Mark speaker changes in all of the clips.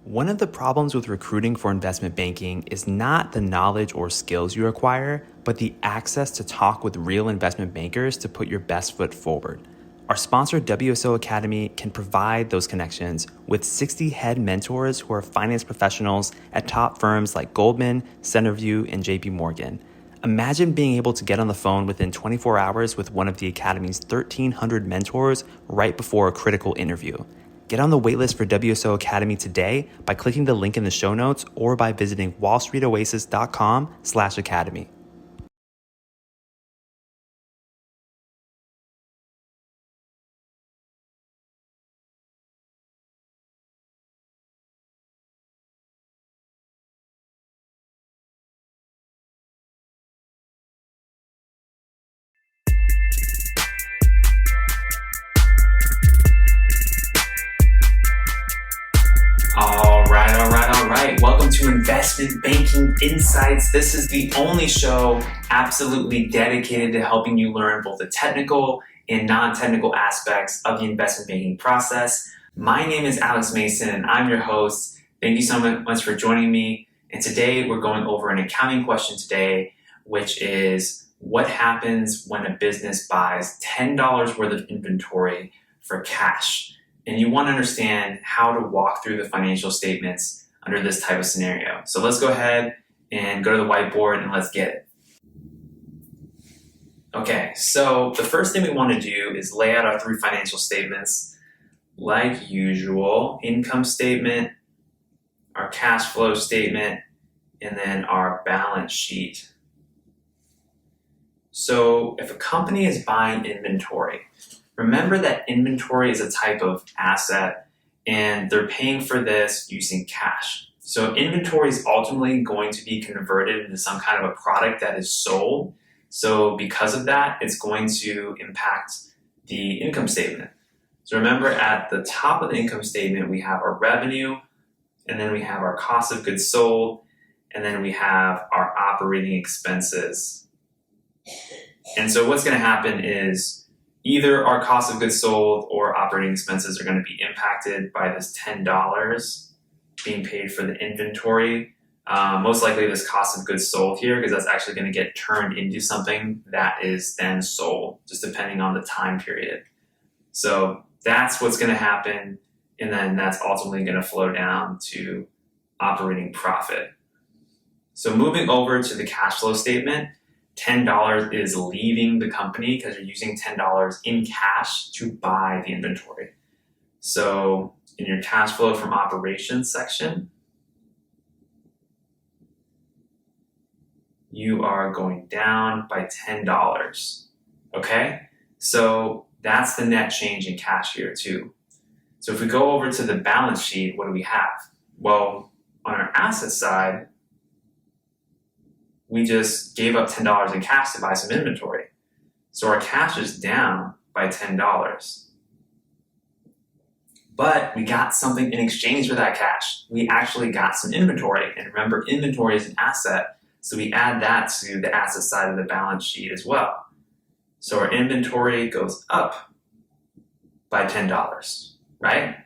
Speaker 1: One of the problems with recruiting for investment banking is not the knowledge or skills you acquire, but the access to talk with real investment bankers to put your best foot forward. Our sponsor, WSO Academy, can provide those connections with 60 head mentors who are finance professionals at top firms like Goldman, Centerview, and JP Morgan. Imagine being able to get on the phone within 24 hours with one of the Academy's 1,300 mentors right before a critical interview. Get on the waitlist for WSO Academy today by clicking the link in the show notes or by visiting wallstreetoasis.com/academy. All right. Welcome to Investment Banking Insights. This is the only show absolutely dedicated to helping you learn both the technical and non-technical aspects of the investment banking process. My name is Alex Mason and I'm your host. Thank you so much for joining me. And today we're going over an accounting question today, which is what happens when a business buys $10 worth of inventory for cash? And you want to understand how to walk through the financial statements under this type of scenario. So let's go ahead and go to the whiteboard and let's get it. Okay, so the first thing we want to do is lay out our 3 financial statements. Like usual, income statement, our cash flow statement, and then our balance sheet. So if a company is buying inventory, remember that inventory is a type of asset and they're paying for this using cash. So inventory is ultimately going to be converted into some kind of a product that is sold. So because of that, it's going to impact the income statement. So remember at the top of the income statement, we have our revenue, and then we have our cost of goods sold, and then we have our operating expenses. And so what's going to happen is either our cost of goods sold or operating expenses are going to be impacted by this $10 being paid for the inventory. Most likely this cost of goods sold here, because that's actually going to get turned into something that is then sold, just depending on the time period. So that's what's going to happen, and then that's ultimately going to flow down to operating profit. So moving over to the cash flow statement, $10 is leaving the company because you're using $10 in cash to buy the inventory. So in your cash flow from operations section, you are going down by $10. Okay? So that's the net change in cash here too. So if we go over to the balance sheet, what do we have? Well, on our asset side, we just gave up $10 in cash to buy some inventory. So our cash is down by $10. But we got something in exchange for that cash. We actually got some inventory. And remember, inventory is an asset. So we add that to the asset side of the balance sheet as well. So our inventory goes up by $10, right?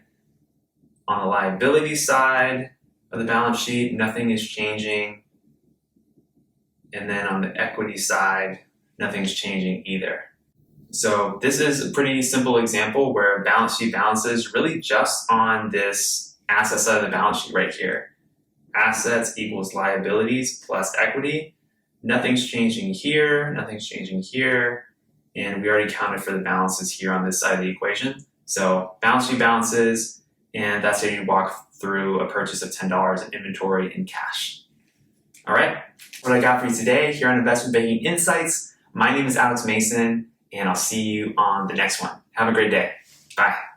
Speaker 1: On the liability side of the balance sheet, nothing is changing. And then on the equity side, nothing's changing either. So this is a pretty simple example where balance sheet balances really just on this asset side of the balance sheet right here. Assets equals liabilities plus equity. Nothing's changing here, nothing's changing here. And we already counted for the balances here on this side of the equation. So balance sheet balances, and that's how you walk through a purchase of $10 in inventory in cash. All right, what I got for you today here on Investment Banking Insights. My name is Alex Mason, and I'll see you on the next one. Have a great day. Bye.